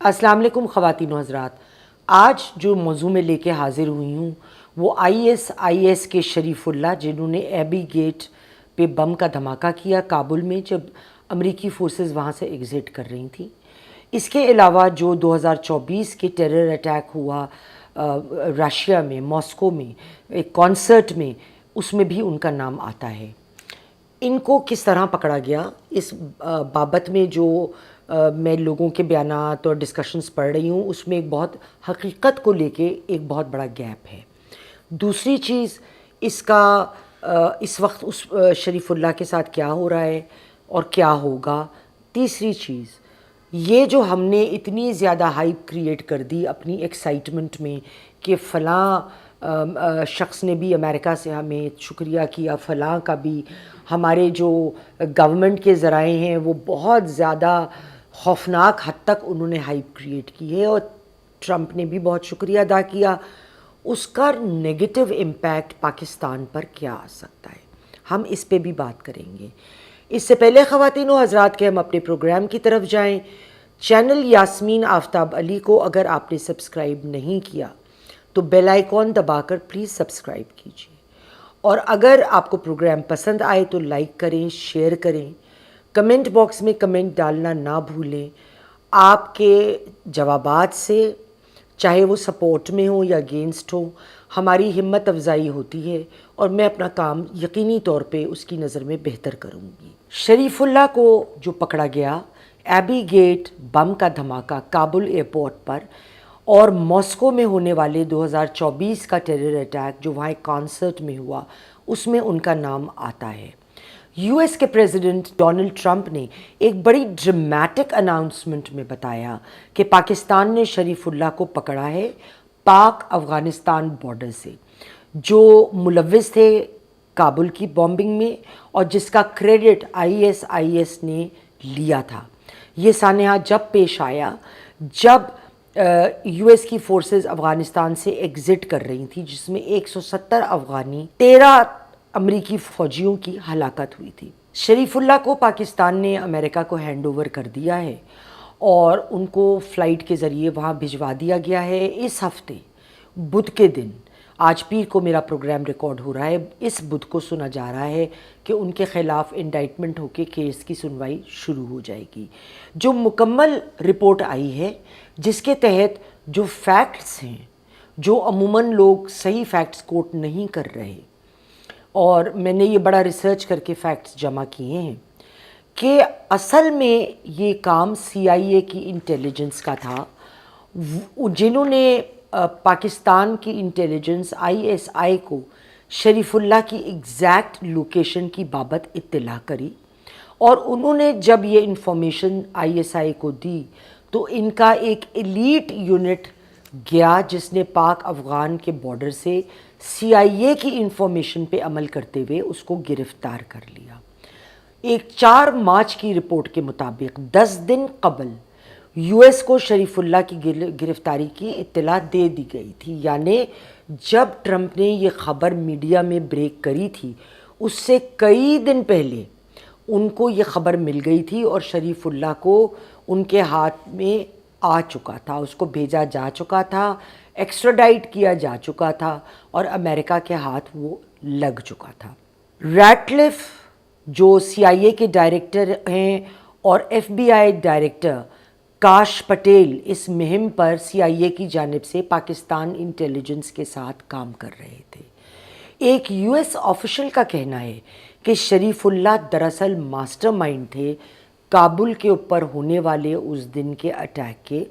السلام علیکم خواتین و حضرات. آج جو موضوع میں لے کے حاضر ہوئی ہوں وہ آئی ایس کے شریف اللہ، جنہوں نے ایبی گیٹ پہ بم کا دھماکہ کیا کابل میں جب امریکی فورسز وہاں سے ایگزٹ کر رہی تھیں. اس کے علاوہ جو 2024 کے ٹیرر اٹیک ہوا رشیا میں، ماسکو میں ایک کانسرٹ میں، اس میں بھی ان کا نام آتا ہے. ان کو کس طرح پکڑا گیا اس بابت میں جو میں لوگوں کے بیانات اور ڈسکشنز پڑھ رہی ہوں، اس میں ایک بہت حقیقت کو لے کے ایک بہت بڑا گیپ ہے. دوسری چیز اس وقت اس شریف اللہ کے ساتھ کیا ہو رہا ہے اور کیا ہوگا. تیسری چیز یہ جو ہم نے اتنی زیادہ ہائپ کریٹ کر دی اپنی ایکسائٹمنٹ میں کہ فلاں شخص نے بھی امریکہ سے ہمیں شکریہ کیا، فلاں کا بھی، ہمارے جو گورنمنٹ کے ذرائع ہیں وہ بہت زیادہ خوفناک حد تک انہوں نے ہائپ کریٹ کی ہے اور ٹرمپ نے بھی بہت شکریہ ادا کیا. اس کا نیگیٹو امپیکٹ پاکستان پر کیا آ سکتا ہے، ہم اس پہ بھی بات کریں گے. اس سے پہلے خواتین و حضرات کے ہم اپنے پروگرام کی طرف جائیں، چینل یاسمین آفتاب علی کو اگر آپ نے سبسکرائب نہیں کیا تو بیل آئیکن دبا کر پلیز سبسکرائب کیجیے، اور اگر آپ کو پروگرام پسند آئے تو لائک کریں، شیئر کریں، کمنٹ باکس میں کمنٹ ڈالنا نہ بھولیں. آپ کے جوابات سے، چاہے وہ سپورٹ میں ہو یا اگینسٹ ہو، ہماری ہمت افزائی ہوتی ہے اور میں اپنا کام یقینی طور پہ اس کی نظر میں بہتر کروں گی. شریف اللہ کو جو پکڑا گیا ایبی گیٹ بم کا دھماکہ کابل ایئرپورٹ پر اور ماسکو میں ہونے والے 2024 کا ٹیرر اٹیک جو وہاں ایک کانسرٹ میں ہوا، اس میں ان کا نام آتا ہے. یو ایس کے پریزیڈنٹ ڈونلڈ ٹرمپ نے ایک بڑی ڈرمیٹک اناؤنسمنٹ میں بتایا کہ پاکستان نے شریف اللہ کو پکڑا ہے پاک افغانستان بارڈر سے، جو ملوث تھے کابل کی بومبنگ میں اور جس کا کریڈٹ آئی ایس نے لیا تھا. یہ سانحہ جب پیش آیا جب یو ایس کی فورسز افغانستان سے ایگزٹ کر رہی تھیں، جس میں 170 افغانی، 13 امریکی فوجیوں کی ہلاکت ہوئی تھی. شریف اللہ کو پاکستان نے امریکہ کو ہینڈ اوور کر دیا ہے اور ان کو فلائٹ کے ذریعے وہاں بھجوا دیا گیا ہے. اس ہفتے بدھ کے دن، آج پیر کو میرا پروگرام ریکارڈ ہو رہا ہے، اس بدھ کو سنا جا رہا ہے کہ ان کے خلاف انڈائٹمنٹ ہو کے کیس کی سنوائی شروع ہو جائے گی. جو مکمل رپورٹ آئی ہے جس کے تحت جو فیکٹس ہیں، جو عموماً لوگ صحیح فیکٹس کوٹ نہیں کر رہے، اور میں نے یہ بڑا ریسرچ کر کے فیکٹس جمع کیے ہیں کہ اصل میں یہ کام سی آئی اے کی انٹیلیجنس کا تھا، جنہوں نے پاکستان کی انٹیلیجنس آئی ایس آئی کو شریف اللہ کی ایگزیکٹ لوکیشن کی بابت اطلاع کری، اور انہوں نے جب یہ انفارمیشن آئی ایس آئی کو دی تو ان کا ایک ایلیٹ یونٹ گیا جس نے پاک افغان کے بارڈر سے سی آئی اے کی انفارمیشن پہ عمل کرتے ہوئے اس کو گرفتار کر لیا. ایک 4 مارچ کی رپورٹ کے مطابق 10 دن قبل یو ایس کو شریف اللہ کی گرفتاری کی اطلاع دے دی گئی تھی. یعنی جب ٹرمپ نے یہ خبر میڈیا میں بریک کری تھی اس سے کئی دن پہلے ان کو یہ خبر مل گئی تھی اور شریف اللہ کو ان کے ہاتھ میں آ چکا تھا، اس کو بھیجا جا چکا تھا، ایکسٹراڈائٹ کیا جا چکا تھا اور امریکہ کے ہاتھ وہ لگ چکا تھا. ریٹلف جو سی آئی اے کے ڈائریکٹر ہیں اور ایف بی آئی ڈائریکٹر کاش پٹیل اس مہم پر سی آئی اے کی جانب سے پاکستان انٹیلیجنس کے ساتھ کام کر رہے تھے. ایک یو ایس آفیشل کا کہنا ہے کہ شریف اللہ دراصل ماسٹر مائنڈ تھے کابل کے اوپر ہونے والے اس دن کے اٹیک کے،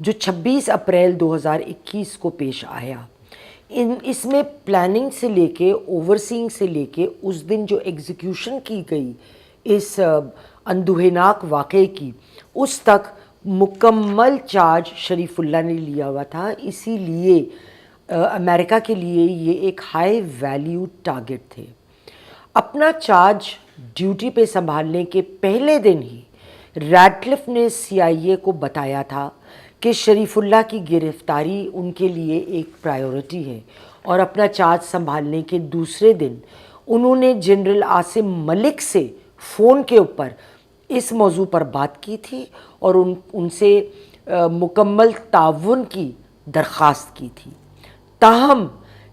جو 26 اپریل 2021 کو پیش آیا. اس میں پلاننگ سے لے کے اوورسینگ سے لے کے اس دن جو ایگزیکیوشن کی گئی اس اندوہناک واقعے کی، اس تک مکمل چارج شریف اللہ نے لیا ہوا تھا. اسی لیے امریکہ کے لیے یہ ایک ہائی ویلیو ٹارگٹ تھے. اپنا چارج ڈیوٹی پہ سنبھالنے کے پہلے دن ہی ریٹلف نے سی آئی اے کو بتایا تھا کہ شریف اللہ کی گرفتاری ان کے لیے ایک پرائیورٹی ہے، اور اپنا چارج سنبھالنے کے دوسرے دن انہوں نے جنرل عاصم ملک سے فون کے اوپر اس موضوع پر بات کی تھی اور ان سے مکمل تعاون کی درخواست کی تھی. تاہم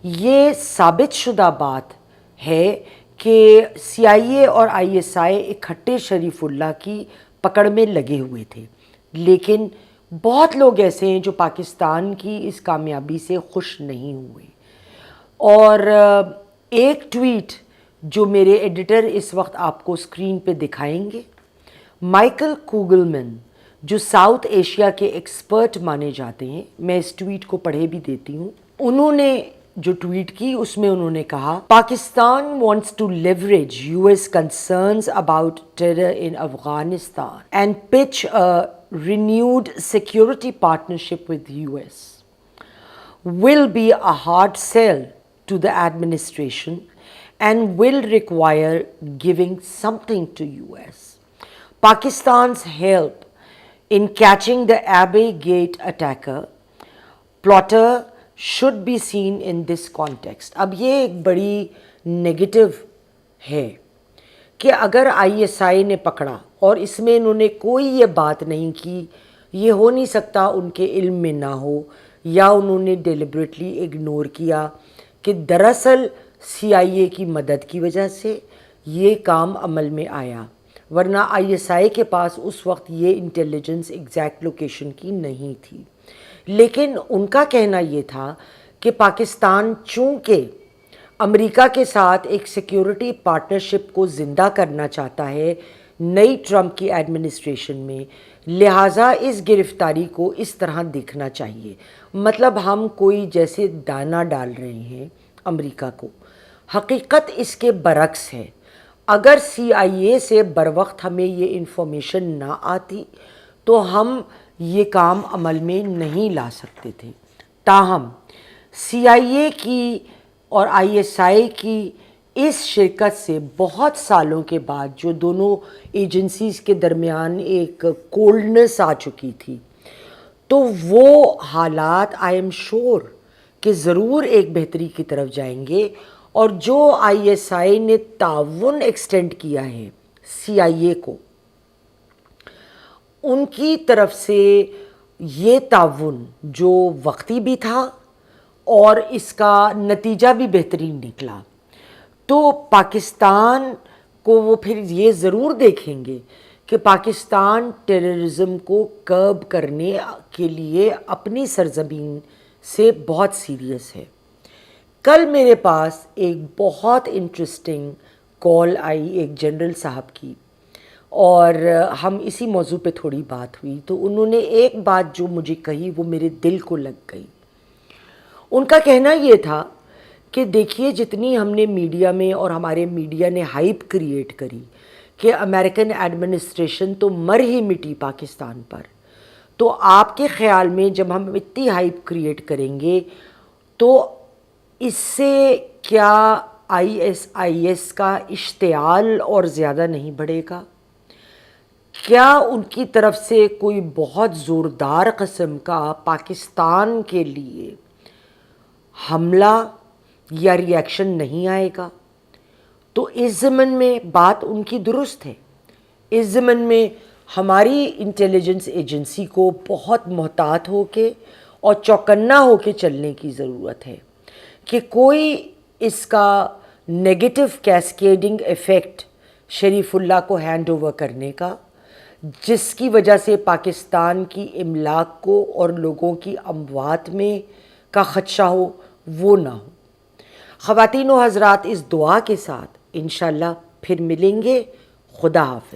یہ ثابت شدہ بات ہے کہ سی آئی اے اور آئی ایس آئی اکٹھے شریف اللہ کی پکڑ میں لگے ہوئے تھے. لیکن بہت لوگ ایسے ہیں جو پاکستان کی اس کامیابی سے خوش نہیں ہوئے. اور ایک ٹویٹ جو میرے ایڈیٹر اس وقت آپ کو اسکرین پہ دکھائیں گے، مائیکل کوگلمن جو ساؤتھ ایشیا کے ایکسپرٹ مانے جاتے ہیں، میں اس ٹویٹ کو پڑھے بھی دیتی ہوں. انہوں نے جو ٹویٹ کی اس میں انہوں نے کہا، Pakistan wants to leverage U S concerns about terror in Afghanistan and pitch renewed security partnership with US will be a hard sell to the administration and will require giving something to US. Pakistan's help in catching the Abbey Gate plotter should be seen in this context. اب یہ ایک بڑی negative ہے کہ اگر I S I نے پکڑا اور اس میں انہوں نے کوئی یہ بات نہیں کی، یہ ہو نہیں سکتا ان کے علم میں نہ ہو، یا انہوں نے ڈیلیبریٹلی اگنور کیا کہ دراصل سی آئی اے کی مدد کی وجہ سے یہ کام عمل میں آیا، ورنہ آئی ایس آئی کے پاس اس وقت یہ انٹیلیجنس ایگزیکٹ لوکیشن کی نہیں تھی. لیکن ان کا کہنا یہ تھا کہ پاکستان چونکہ امریکہ کے ساتھ ایک سیکیورٹی پارٹنرشپ کو زندہ کرنا چاہتا ہے نئی ٹرمپ کی ایڈمنسٹریشن میں، لہٰذا اس گرفتاری کو اس طرح دیکھنا چاہیے. مطلب ہم کوئی جیسے دانہ ڈال رہے ہیں امریکہ کو. حقیقت اس کے برعکس ہے. اگر سی آئی اے سے بروقت ہمیں یہ انفارمیشن نہ آتی تو ہم یہ کام عمل میں نہیں لا سکتے تھے. تاہم سی آئی اے کی اور آئی ایس آئی کی اس شرکت سے بہت سالوں کے بعد جو دونوں ایجنسیز کے درمیان ایک کولڈنس آ چکی تھی، تو وہ حالات آئی ایم شور کہ ضرور ایک بہتری کی طرف جائیں گے. اور جو آئی ایس آئی نے تعاون ایکسٹینڈ کیا ہے سی آئی اے کو، ان کی طرف سے یہ تعاون جو وقتی بھی تھا اور اس کا نتیجہ بھی بہترین نکلا، تو پاکستان کو وہ پھر یہ ضرور دیکھیں گے کہ پاکستان ٹیررزم کو کرب کرنے کے لیے اپنی سرزمین سے بہت سیریس ہے. کل میرے پاس ایک بہت انٹرسٹنگ کال آئی ایک جنرل صاحب کی، اور ہم اسی موضوع پہ تھوڑی بات ہوئی، تو انہوں نے ایک بات جو مجھے کہی وہ میرے دل کو لگ گئی. ان کا کہنا یہ تھا کہ دیکھیے جتنی ہم نے میڈیا میں اور ہمارے میڈیا نے ہائپ کریٹ کری کہ امریکن ایڈمنسٹریشن تو مر ہی مٹی پاکستان پر، تو آپ کے خیال میں جب ہم اتنی ہائپ کریٹ کریں گے تو اس سے کیا آئی ایس کا اشتعال اور زیادہ نہیں بڑھے گا؟ کیا ان کی طرف سے کوئی بہت زوردار قسم کا پاکستان کے لیے حملہ یا ری ایکشن نہیں آئے گا؟ تو اس ضمن میں بات ان کی درست ہے. اس ضمن میں ہماری انٹیلیجنس ایجنسی کو بہت محتاط ہو کے اور چوکنا ہو کے چلنے کی ضرورت ہے کہ کوئی اس کا نیگیٹو کیسکیڈنگ ایفیکٹ شریف اللہ کو ہینڈ اوور کرنے کا، جس کی وجہ سے پاکستان کی املاک کو اور لوگوں کی اموات میں کا خدشہ ہو، وہ نہ ہو. خواتین و حضرات، اس دعا کے ساتھ انشاءاللہ پھر ملیں گے. خدا حافظ.